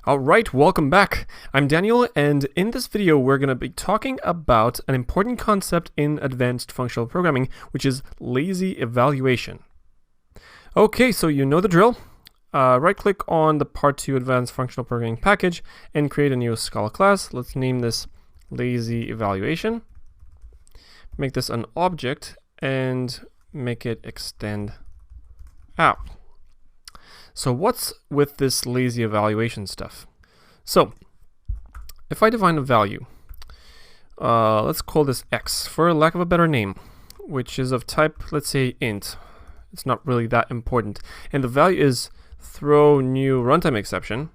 Alright, welcome back. I'm Daniel, and in this video we're going to be talking about an important concept in advanced functional programming, which is lazy evaluation. Okay, so you know the drill. Right-click on the Part 2 Advanced Functional Programming package and create a new Scala class. Let's name this lazy evaluation. Make this an object and make it extend out. So what's with this lazy evaluation stuff? So if I define a value, let's call this x for lack of a better name, which is of type, let's say, int. It's not really that important. And the value is throw new runtime exception.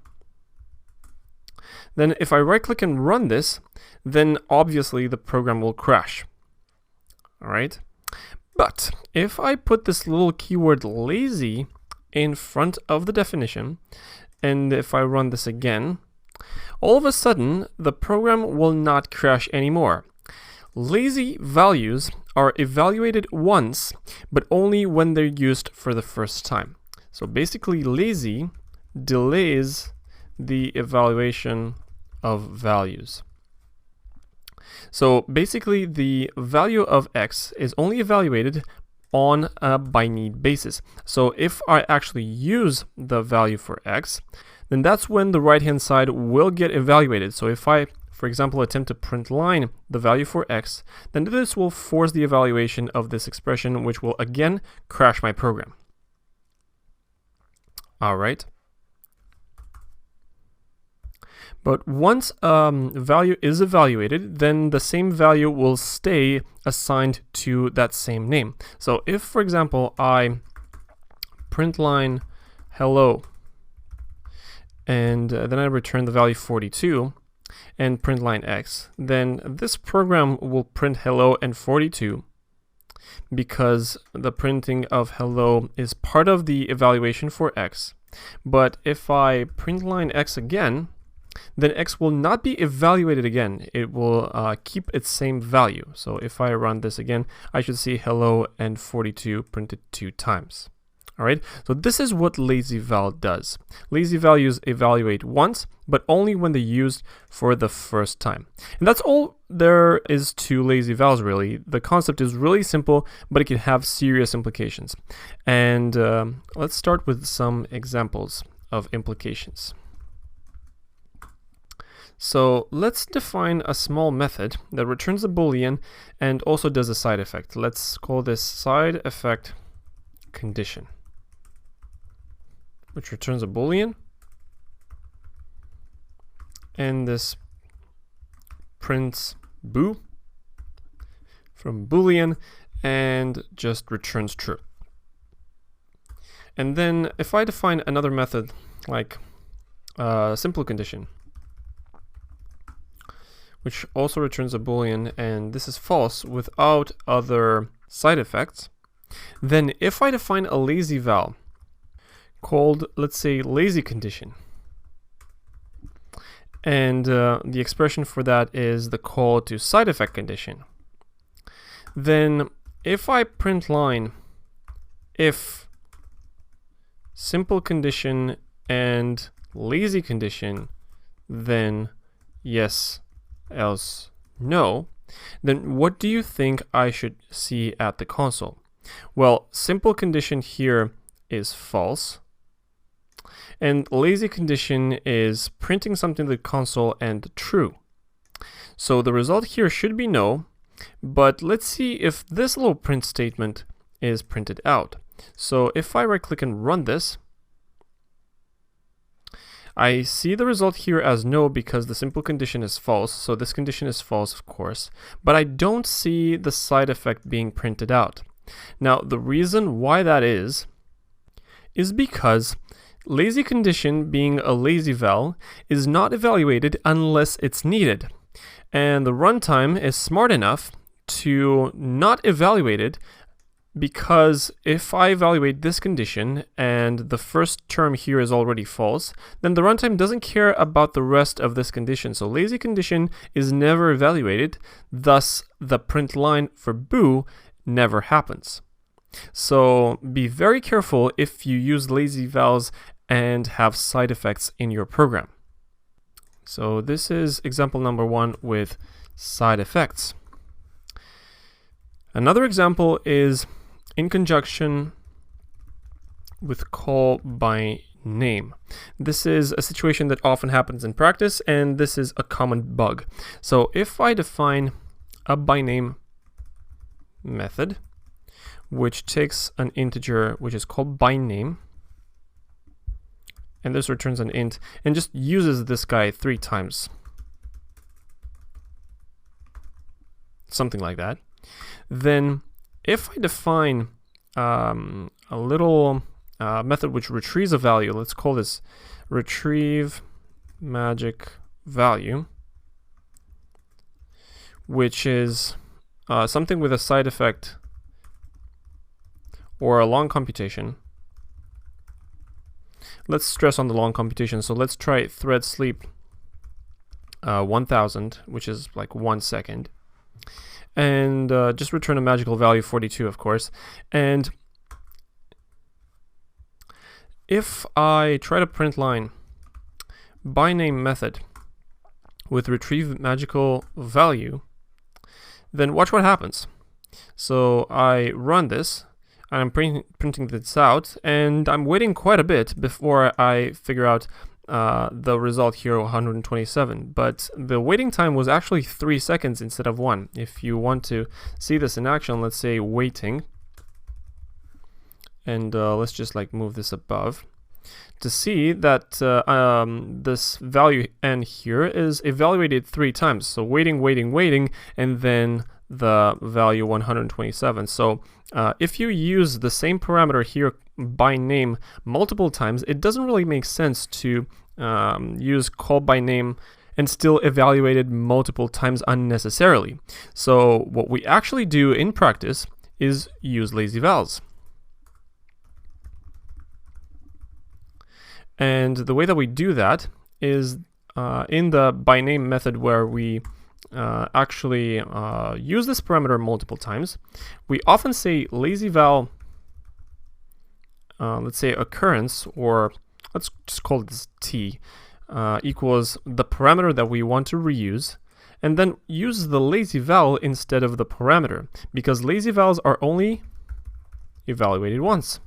Then if I right click and run this, then obviously the program will crash. All right. But if I put this little keyword lazy in front of the definition, and if I run this again, all of a sudden the program will not crash anymore. Lazy values are evaluated once, but only when they're used for the first time. So basically lazy delays the evaluation of values. So basically the value of x is only evaluated on a by need basis. So if I actually use the value for x, then that's when the right hand side will get evaluated. So if I, for example, attempt to print line the value for x, then this will force the evaluation of this expression, which will again crash my program. All right. But once value is evaluated, then the same value will stay assigned to that same name. So if, for example, I print line hello, and then I return the value 42 and print line x, then this program will print hello and 42 because the printing of hello is part of the evaluation for x. But if I print line x again, then x will not be evaluated again. It will keep its same value. So if I run this again, I should see hello and 42 printed 2 times. All right, so this is what lazy val does. Lazy values evaluate once, but only when they're used for the first time. And that's all there is to lazy vals, really. The concept is really simple, but it can have serious implications. And let's start with some examples of implications. So let's define a small method that returns a boolean and also does a side effect. Let's call this side effect condition, which returns a boolean, and this prints boo from boolean and just returns true. And then if I define another method like simple condition, which also returns a boolean, and this is false without other side effects, then if I define a lazy val called, let's say, lazy condition, and the expression for that is the call to side effect condition, then if I print line if simple condition and lazy condition, then yes, else no, then what do you think I should see at the console? Well, simple condition here is false, and lazy condition is printing something to the console and true. So the result here should be no, but let's see if this little print statement is printed out. So if I right click and run this, I see the result here as no because the simple condition is false, so this condition is false, of course, but I don't see the side effect being printed out. Now, the reason why that is because lazy condition, being a lazy val, is not evaluated unless it's needed, and the runtime is smart enough to not evaluate it, because if I evaluate this condition and the first term here is already false, then the runtime doesn't care about the rest of this condition. So lazy condition is never evaluated, thus the print line for boo never happens. So be very careful if you use lazy vals and have side effects in your program. So this is example number 1 with side effects. Another example is in conjunction with call by name. This is a situation that often happens in practice, and this is a common bug. So if I define a by name method, which takes an integer which is called by name, and this returns an int, and just uses this guy 3 times, something like that, then if I define a little method which retrieves a value, let's call this retrieve magic value, which is something with a side effect or a long computation. Let's stress on the long computation. So let's try thread sleep 1000, which is like 1 second. And just return a magical value 42, of course. And if I try to print line by name method with retrieve magical value, then watch what happens. So I run this, and I'm printing this out, and I'm waiting quite a bit before I figure out the result here, 127. But the waiting time was actually 3 seconds instead of 1. If you want to see this in action, let's say waiting, and let's just like move this above to see that this value n here is evaluated 3 times. So waiting, waiting, waiting, and then the value 127. So if you use the same parameter here by name multiple times, it doesn't really make sense to use call by name and still evaluate it multiple times unnecessarily. So what we actually do in practice is use lazy vals. And the way that we do that is in the by name method, where we actually use this parameter multiple times. We often say lazy val, let's say occurrence, or let's just call this t, equals the parameter that we want to reuse, and then use the lazy val instead of the parameter, because lazy vals are only evaluated once.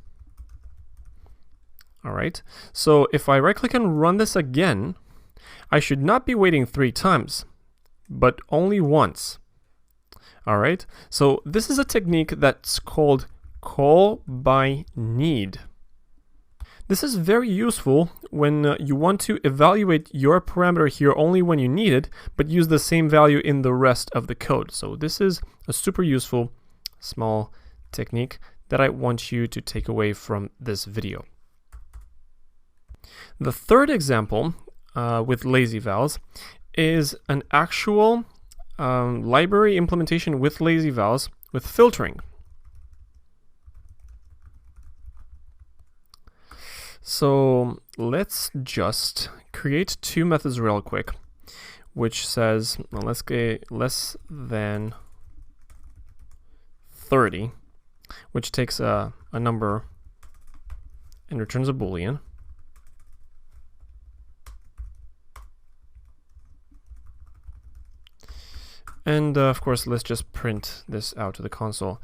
All right, so if I right click and run this again, I should not be waiting 3 times, but only once. All right, so this is a technique that's called call by need. This is very useful when you want to evaluate your parameter here only when you need it, but use the same value in the rest of the code. So this is a super useful small technique that I want you to take away from this video. The third example with lazy vals is an actual library implementation with lazy vals with filtering. So let's just create 2 methods real quick, which says, well, let's get less than 30, which takes a number and returns a Boolean. And of course, let's just print this out to the console,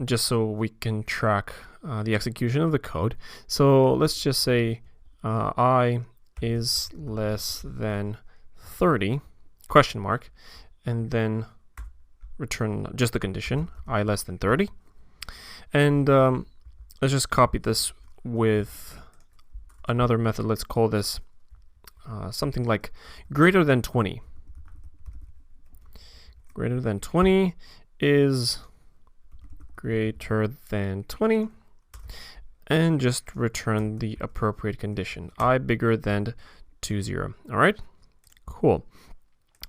just so we can track the execution of the code. So let's just say I is less than 30, question mark, and then return just the condition, I less than 30. And let's just copy this with another method. Let's call this something like greater than 20. Greater than 20 is greater than 20, and just return the appropriate condition, I bigger than 20. All right, cool.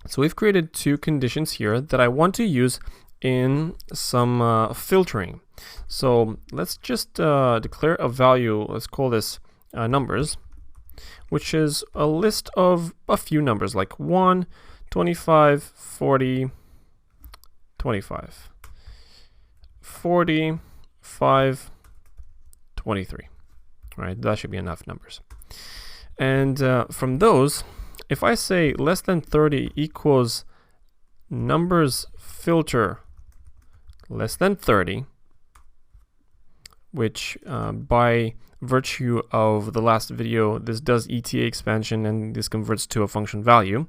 So we've created 2 conditions here that I want to use in some filtering. So let's just declare a value. Let's call this numbers, which is a list of a few numbers like 1, 25, 40, 25, 40, 5, 23. Right, that should be enough numbers. And from those, if I say less than 30 equals numbers filter less than 30, which by virtue of the last video, this does ETA expansion and this converts to a function value.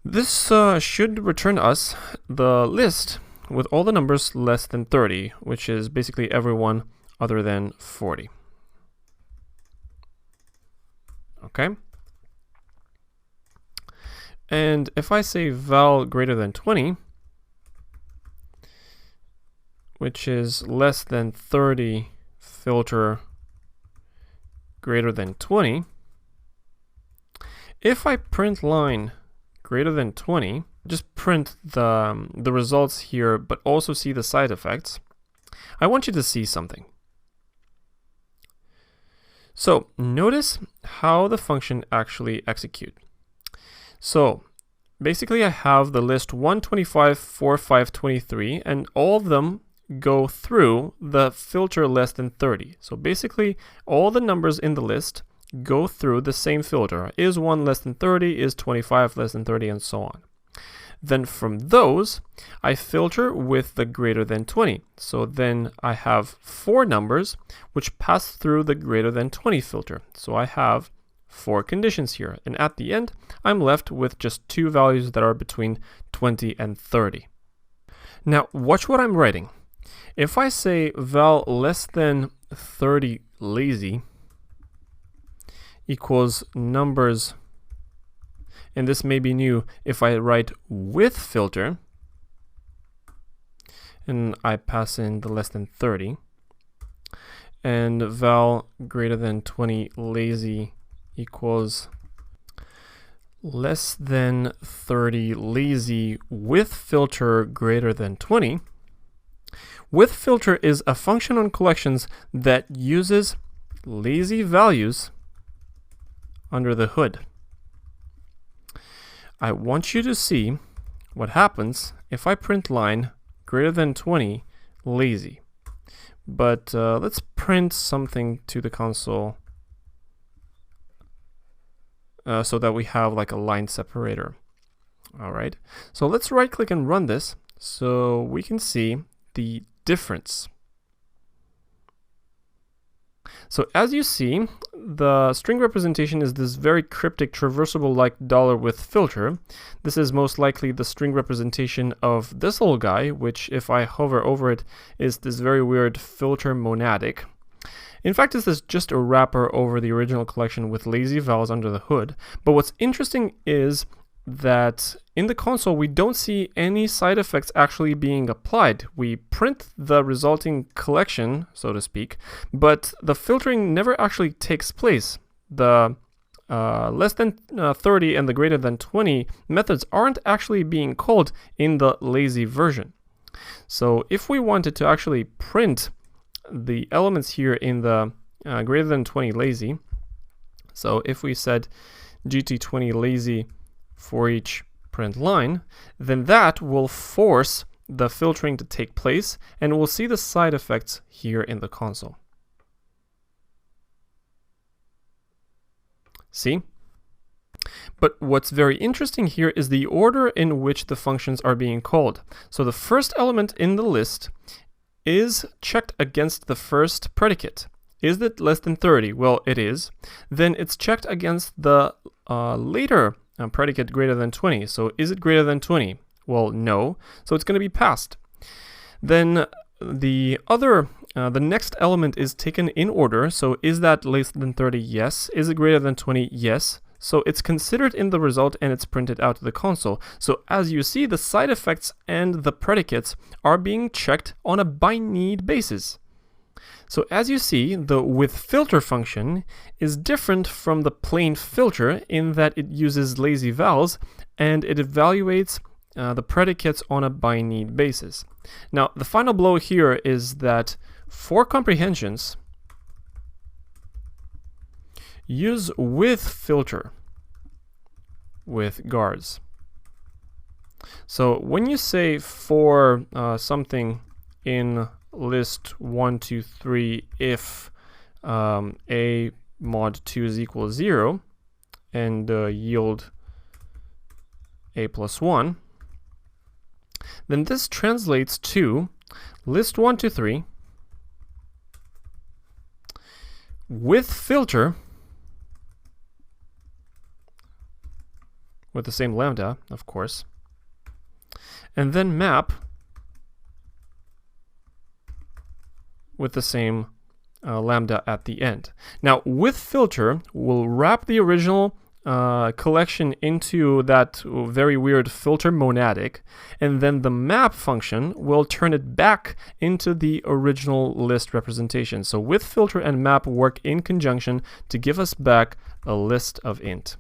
This should return us the list with all the numbers less than 30, which is basically everyone other than 40. Okay. And if I say val greater than 20, which is less than 30 filter greater than 20, if I print line greater than 20, just print the results here, but also see the side effects, I want you to see something. So notice how the function actually executes. So basically I have the list 1, 25, 4, 5, 23, and all of them go through the filter less than 30. So basically all the numbers in the list go through the same filter. Is 1 less than 30, is 25 less than 30, and so on. Then from those, I filter with the greater than 20. So then I have 4 numbers which pass through the greater than 20 filter. So I have 4 conditions here. And at the end, I'm left with just 2 values that are between 20 and 30. Now, watch what I'm writing. If I say val less than 30 lazy equals numbers, and this may be new if I write with filter, and I pass in the less than 30, and val greater than 20 lazy equals less than 30 lazy with filter greater than 20, with filter is a function on collections that uses lazy values under the hood. I want you to see what happens if I print line greater than 20 lazy. But let's print something to the console so that we have like a line separator. All right, so let's right click and run this so we can see the difference. So as you see, the string representation is this very cryptic traversable like dollar with filter. This is most likely the string representation of this little guy, which if I hover over it is this very weird filter monadic. In fact, this is just a wrapper over the original collection with lazy vals under the hood. But what's interesting is that in the console we don't see any side effects actually being applied. We print the resulting collection, so to speak, but the filtering never actually takes place. The less than 30 and the greater than 20 methods aren't actually being called in the lazy version. So if we wanted to actually print the elements here in the greater than 20 lazy, so if we said gt20 lazy for each print line, then that will force the filtering to take place, and we'll see the side effects here in the console. See? But what's very interesting here is the order in which the functions are being called. So the first element in the list is checked against the first predicate. Is it less than 30? Well, it is. Then it's checked against the later predicate greater than 20. So is it greater than 20? Well, no. So it's going to be passed. Then the next element is taken in order. So is that less than 30? Yes. Is it greater than 20? Yes. So it's considered in the result and it's printed out to the console. So as you see, the side effects and the predicates are being checked on a by need basis. So as you see, the with filter function is different from the plain filter in that it uses lazy vals and it evaluates the predicates on a by need basis. Now, the final blow here is that for comprehensions, use with filter with guards. So when you say for something in list 1, 2, 3 if a mod 2 is equal 0, and yield a plus 1, then this translates to list 1 to 3 with filter with the same lambda, of course, and then map with the same lambda at the end. Now, with filter, we'll wrap the original collection into that very weird filter monadic, and then the map function will turn it back into the original list representation. So with filter and map work in conjunction to give us back a list of int.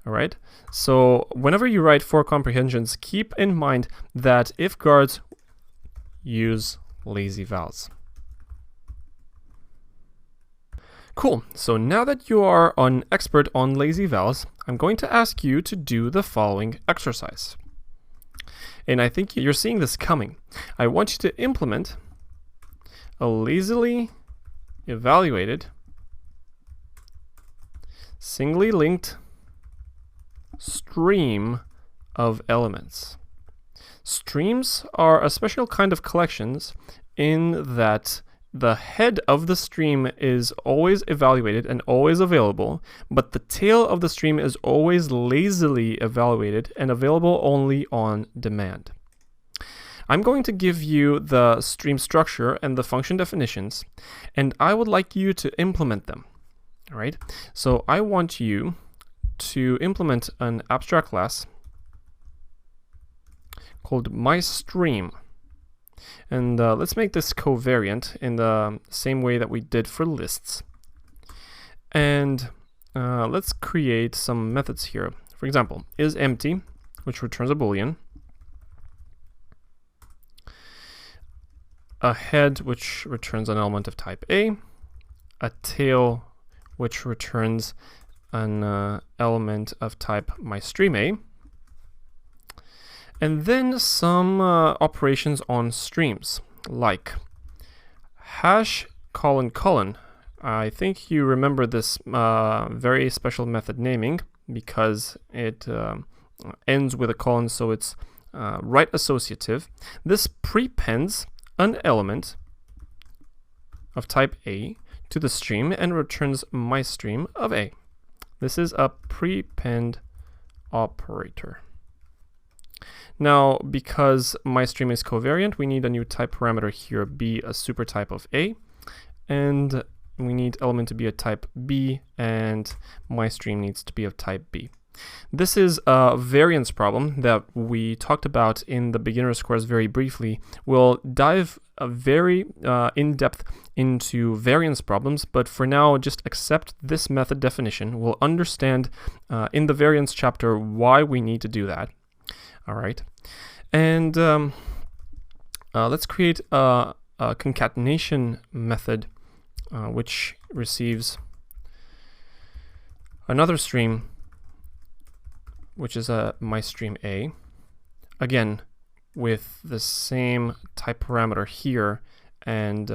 All right, so whenever you write for comprehensions, keep in mind that if guards use lazy vals. Cool, so now that you are an expert on lazy vals, I'm going to ask you to do the following exercise. And I think you're seeing this coming. I want you to implement a lazily evaluated, singly linked stream of elements. Streams are a special kind of collections in that the head of the stream is always evaluated and always available, but the tail of the stream is always lazily evaluated and available only on demand. I'm going to give you the stream structure and the function definitions, and I would like you to implement them. All right, so I want you to implement an abstract class called myStream. And let's make this covariant in the same way that we did for lists. And let's create some methods here. For example, isEmpty, which returns a boolean, a head, which returns an element of type A, a tail, which returns an element of type myStreamA, and then some operations on streams, like hash colon colon. I think you remember this very special method naming because it ends with a colon, so it's right associative. This prepends an element of type A to the stream and returns myStream of A. This is a prepend operator. Now, because myStream is covariant, we need a new type parameter here, be a supertype of A, and we need element to be a type B, and myStream needs to be of type B. This is a variance problem that we talked about in the beginner's course very briefly. We'll dive very in-depth into variance problems, but for now, just accept this method definition. We'll understand in the variance chapter why we need to do that. All right, and let's create a concatenation method which receives another stream, which is a myStreamA, again with the same type parameter here, and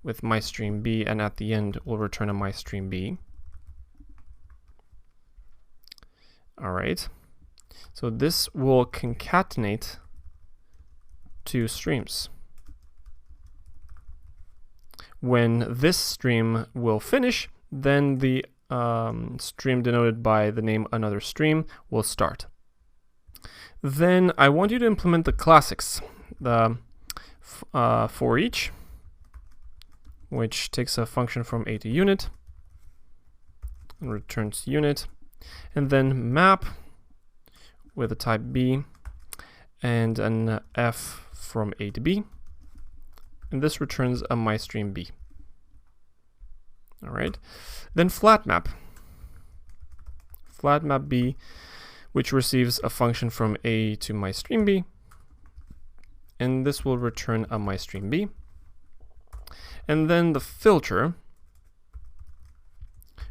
with myStreamB, and at the end we'll return a myStreamB. All right. So this will concatenate two streams. When this stream will finish, then the stream denoted by the name another stream will start. Then I want you to implement the classics, the for each, which takes a function from A to unit and returns unit, and then map with a type B and an F from A to B, and this returns a myStreamB. All right, then flatMap B, which receives a function from A to myStreamB, and this will return a myStreamB. And then the filter,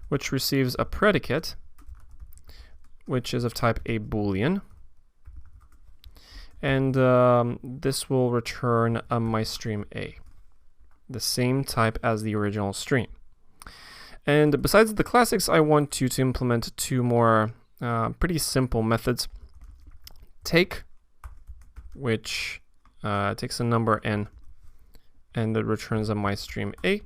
which receives a predicate, which is of type a boolean, and this will return a myStreamA, the same type as the original stream. And besides the classics, I want you to implement two more pretty simple methods. Take, which takes a number n and it returns a myStream A.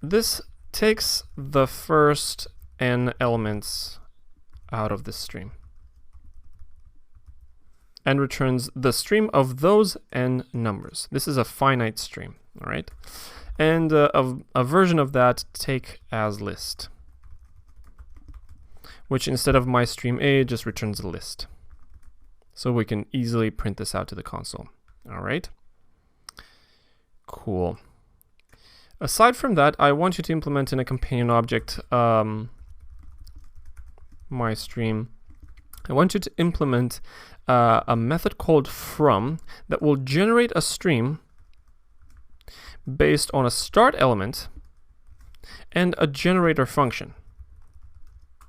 This takes the first n elements out of this stream and returns the stream of those n numbers. This is a finite stream, all right? And a version of that take as list, which instead of myStream A just returns a list. So we can easily print this out to the console, all right? Cool. Aside from that, I want you to implement in a companion object myStream. I want you to implement a method called from that will generate a stream based on a start element and a generator function,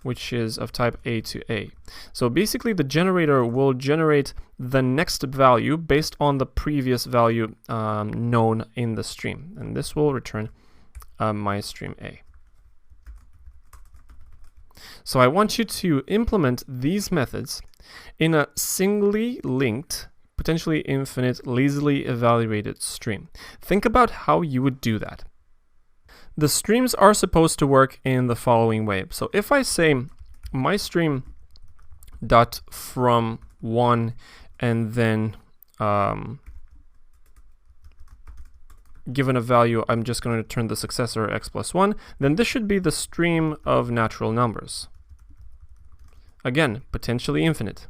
which is of type A to A. So basically the generator will generate the next value based on the previous value known in the stream, and this will return myStream A. So I want you to implement these methods in a singly linked, potentially infinite, lazily evaluated stream. Think about how you would do that. The streams are supposed to work in the following way. So if I say myStream.from1 and then given a value, I'm just going to return the successor x plus 1, then this should be the stream of natural numbers. Again, potentially infinite.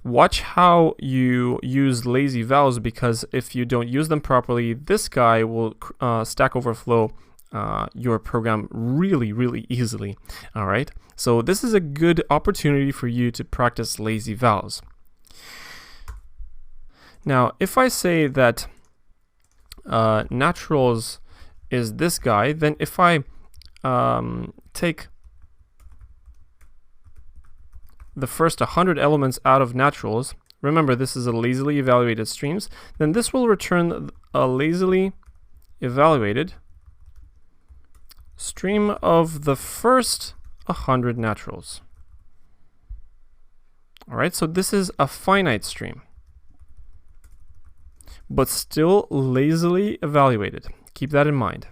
Watch how you use lazy vowels, because if you don't use them properly, this guy will Stack Overflow your program really easily. All right, so this is a good opportunity for you to practice lazy vowels. Now, if I say that naturals is this guy, then if I take the first 100 elements out of naturals, remember this is a lazily evaluated streams, then this will return a lazily evaluated stream of the first 100 naturals. All right, so this is a finite stream, but still lazily evaluated. Keep that in mind.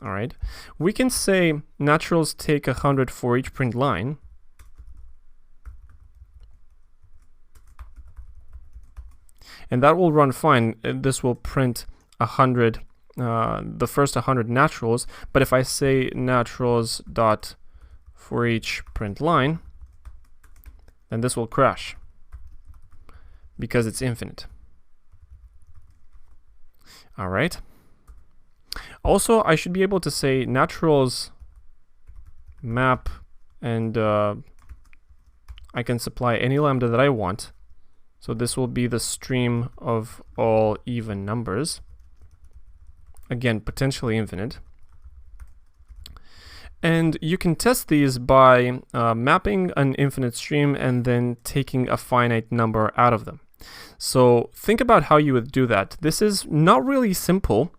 All right, we can say naturals take 100 for each print line, and that will run fine. This will print 100, the first 100 naturals. But if I say naturals dot for each print line, then this will crash because it's infinite. All right. Also, I should be able to say naturals map, and I can supply any lambda that I want. So this will be the stream of all even numbers. Again, potentially infinite. And you can test these by mapping an infinite stream and then taking a finite number out of them. So think about how you would do that. This is not really simple,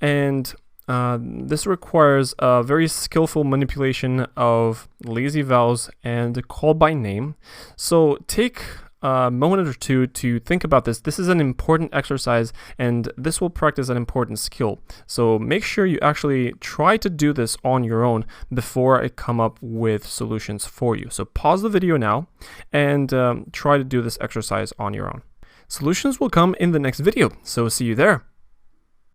and this requires a very skillful manipulation of lazy vowels and call by name. So take a moment or two to think about this. This is an important exercise, and this will practice an important skill. So make sure you actually try to do this on your own before I come up with solutions for you. So pause the video now and try to do this exercise on your own. Solutions will come in the next video, so see you there.